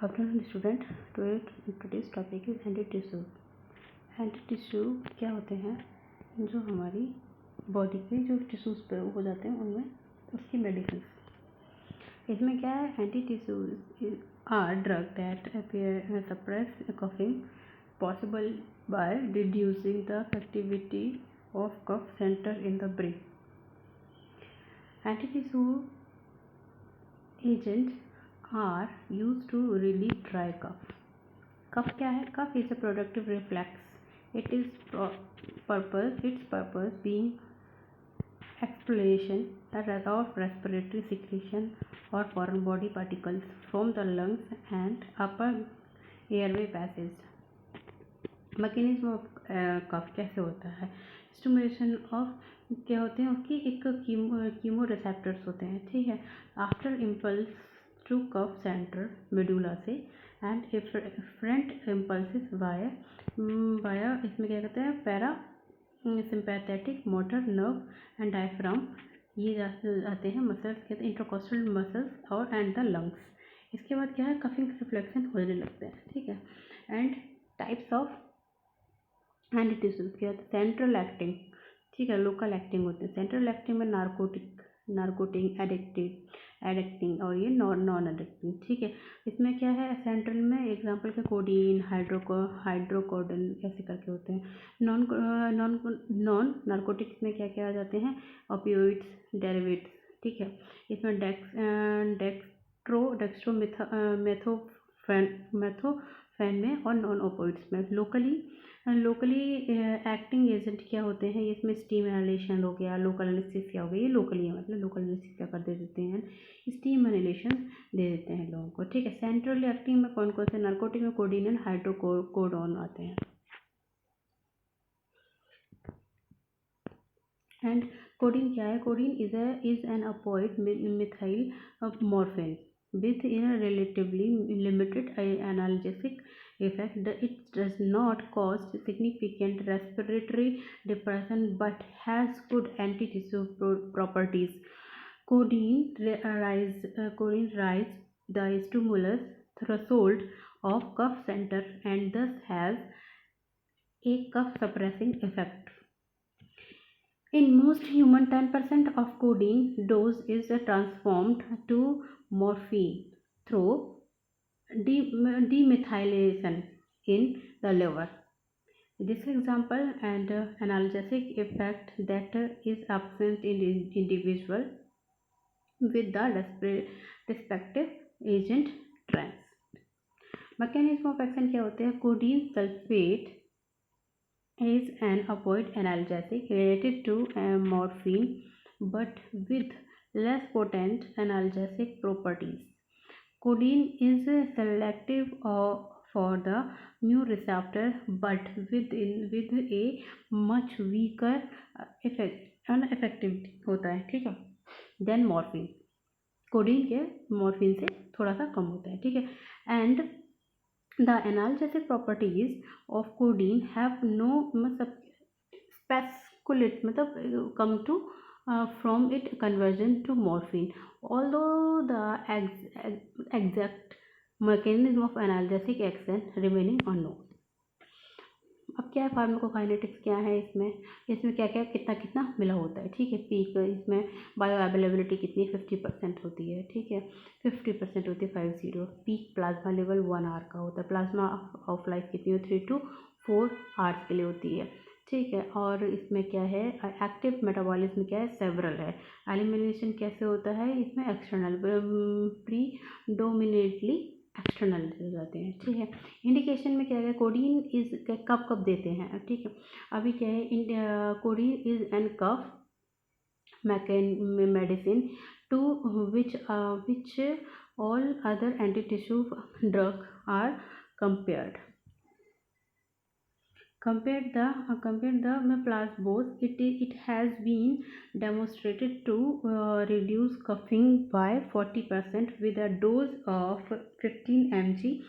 Afternoon student, today's topic is anti tissue. Anti tissue क्या होते हैं? जो हमारी बॉडी के जो टिश्यूज़ पे हो जाते हैं उनमें उसकी मेडिसिन। इसमें क्या है? Antitussives are drug that suppress coughing possible by reducing the activity of cough centre in the brain. Antitussive agent are used to relieve dry cough. Cough क्या है? Cough is a productive reflex. Its purpose being expulsion of respiratory secretion or foreign body particles from the lungs and upper airway passage. Mechanism of cough कैसे होता है? Stimulation of क्या होते हैं? उसकी एक कीमो रिसेप्टर्स होते हैं, ठीक है। After impulse to cuff center medulla से and efferent impulses via इसमें क्या कहते हैं? Para sympathetic motor nerve and diaphragm, ये आते हैं मसल्स, कहते हैं इंटरकोस्टल मसल्स और एंड द लंग्स। इसके बाद क्या है? कफिंग रिफ्लेक्शन होने लगते हैं, ठीक है। And types of anti tissues क्या होते हैं? सेंट्रल एक्टिंग, ठीक है, लोकल एक्टिंग होते हैं। सेंट्रल एक्टिंग में नार्कोटिक एडिक्टिंग और ये नॉन एडिक्टिंग, ठीक है। इसमें क्या है? सेंट्रल में एग्जांपल के कोडीन, हाइड्रोकोडोन ऐसे करके होते हैं। नॉन नार्कोटिक्स में क्या क्या आ जाते हैं? ओपियोइड्स, डेरिवेटिव्स, ठीक है। इसमें मेथोफेन में और नॉन ओपियोइड्स में। लोकली एक्टिंग एजेंट क्या होते हैं? इसमें स्टीम इनहेलेशन हो गया, लोकल एनेस्थीसिया हो गया। ये लोकली है, मतलब लोकल एनेस्थीसिया कर दे देते हैं, स्टीम इनहेलेशन दे देते हैं लोगों को, ठीक है। सेंट्रल एक्टिंग में कौन कौन से? नार्कोटिक में कोडीन एंड हाइड्रोकोडोन आते हैं। एंड कोडीन क्या है? Codeine is an opioid methyl morphine with a relatively limited analgesic effect. It does not cause significant respiratory depression but has good anti-tissue properties. Codeine rise the stimulus threshold of cuff center and thus has a cough suppressing effect. In most humans, 10% of codeine dose is transformed to morphine through demethylation in the liver. This example and analgesic effect that is absent in individual with the respective agent trans. Mechanism of action क्या होते हैं? codeine sulfate is an opioid analgesic related to morphine but with less potent analgesic properties. Codeine is selective for the mu receptor but with a much weaker effectivity होता है, ठीक है, then morphine. Codeine के morphine से थोड़ा सा कम होता है, ठीक है। And the analgesic properties of codeine have no speculate come to from it conversion to morphine, although the exact mechanism of analgesic action remaining unknown. अब क्या है? फार्माकोकाइनेटिक्स क्या है? इसमें क्या क्या कितना कितना मिला होता है, ठीक है। पीक इसमें बायो अवेलेबिलिटी कितनी? 50% होती है, ठीक है। 50% होती है 50। पीक प्लाज्मा लेवल 1 आवर का होता है। प्लाज्मा ऑफ लाइफ कितनी हो? 3 to 4 आवर्स के लिए होती है, ठीक है। और इसमें क्या है? एक्टिव मेटाबॉलिज्म क्या है? सेवरल है। एलिमिनेशन कैसे होता है? इसमें एक्सटर्नल प्रीडोमिनेटली एक्सटर्नल हो जाते हैं, ठीक है। इंडिकेशन में क्या है? कोडीन इज कब देते हैं, ठीक है। अभी क्या है? Codeine is an cough medicine to which all other anti-tissue drugs are compared the placebos. It has been demonstrated to reduce coughing by 40% with a dose of 15 mg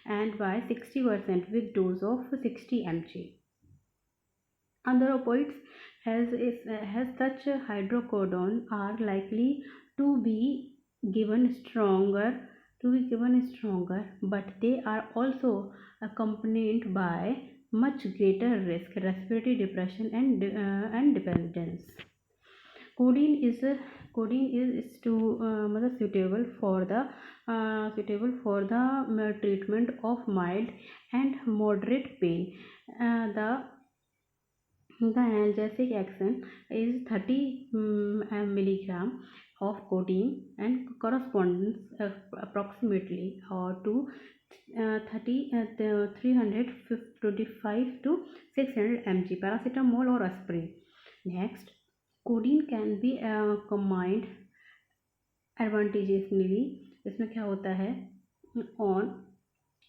and by 60% with dose of 60 mg. Other opioids has such hydrocodone are likely to be given stronger to be given stronger, but they are also accompanied by much greater risk, respiratory depression, and dependence. Codeine is to मतलब suitable for the treatment of mild and moderate pain. The analgesic action is 30 milligram of codeine and corresponds approximately to 325 to 600 mg paracetamol or aspirin. Next, codeine can be combined advantageously. इसमें क्या होता है on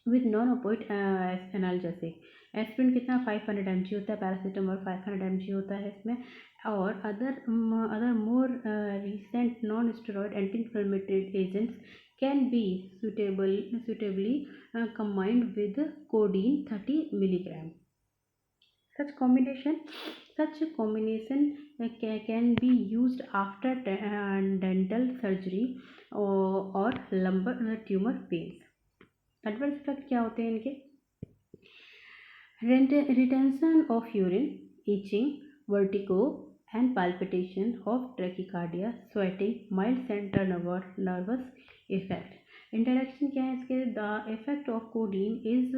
with non-opioid analgesic. Aspirin कितना 500 mg होता है, paracetamol 500 mg होता है इसमें, और other more recent non-steroid anti-inflammatory agents can be suitably combined with codeine 30 milligram. Such combination can be used after dental surgery or lumbar tumor pains. Adverse effect क्या होते हैं इनके? Retention of urine, itching, vertigo and palpitation of tachycardia, sweating, mild central nervous effect. Interaction क्या है इसके? The effect of codeine is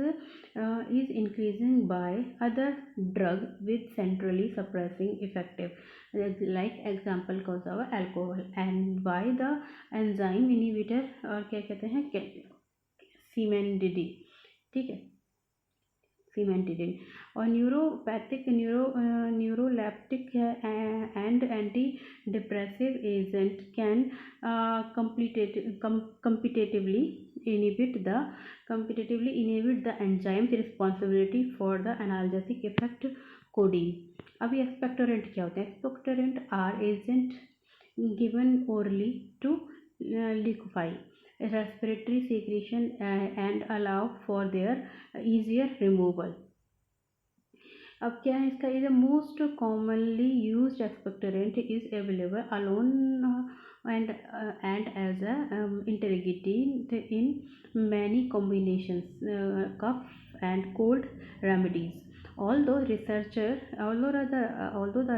increasing by other drug with centrally suppressing effective, like example cause of alcohol, and by the enzyme inhibitor, और क्या कहते हैं, सिमेंटिडिन. ठीक है, सिमेंटिडिन. और neuropathic, neuroleptic and anti depressive agent can competitively inhibit the enzymes responsibility for the analgesic effect codeine. अब ये expectorant क्या होते हैं? Expectorant are agent given orally to liquefy respiratory secretion and allow for their easier removal. अब क्या है इसका? Is most commonly used expectorant is available alone and as a interrogating in many combinations, cough and cold remedies. Although the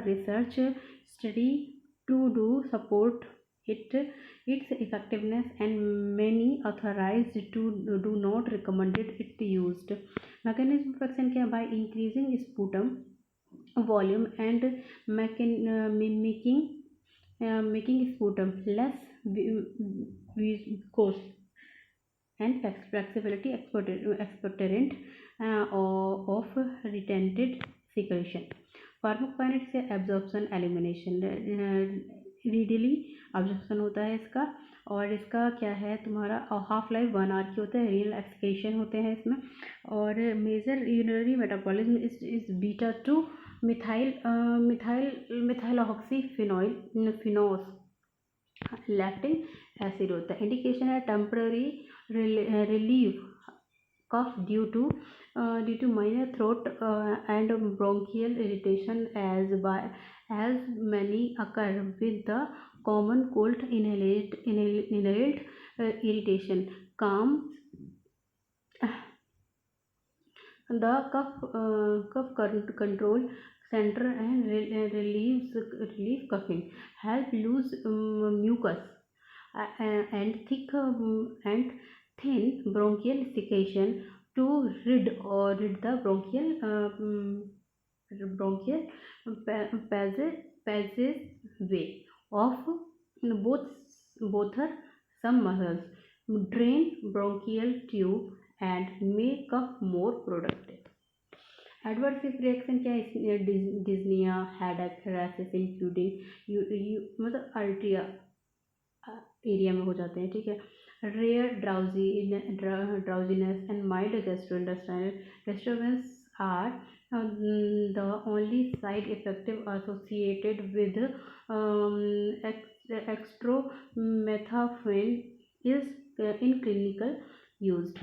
research study to do support its effectiveness, and many authorized to do not recommended it used. Mechanism of action क्या? By increasing sputum volume and making sputum less viscous and flexibility expectorant of retented secretion. Pharmacokinetics से absorption elimination, रीडिली observation होता है इसका, और इसका क्या है तुम्हारा हाफ लाइफ 1 आवर की होता है, रियल एक्सक्रीशन होते हैं इसमें, और major urinary metabolism is beta 2 methyloxy phenol lactic acid होता है. इंडिकेशन है temporary relief cough due to minor throat and bronchial irritation, as many occur with the common cold. Inhaled irritation calms the cough control center and relieves coughing, help lose mucus and thick and thin bronchial secretion to rid the bronchial passageway of both some muscles, drain bronchial tube and make cough more productive. Adverse reaction क्या है? Dyspnoea, headache, rashes including मतलब अल्ट्रिया area में हो जाते हैं. ठीक है. Rare drowsiness and mild gastrointestinal disturbance are the only side effects associated with acetaminophen is in clinical use.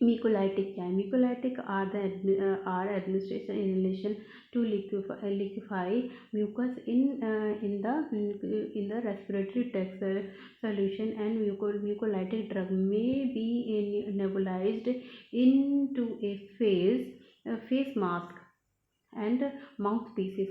Mucolytic क्या है? Mucolytic are administration in relation to liquefy mucus in the respiratory tract solution, and mucolytic drug may be nebulized into a face mask and mouth pieces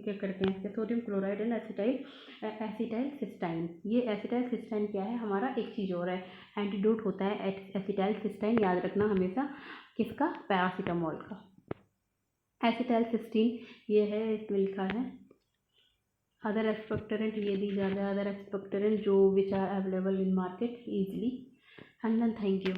क्या करते हैं? Sodium chloride and acetyl cysteine. ये acetyl cysteine क्या है? हमारा एक चीज़ और है, एंटीडोट होता है एसिटाइल सिस्टाइन, याद रखना हमेशा। किसका? पैरासीटामोल का। एसिटाइल सिस्टीन ये है, इसमें लिखा है अदर एक्सपेक्टरेंट, ये दी जा रहा है अदर एक्सपेक्टरेंट जो which are available in market easily. And then thank you.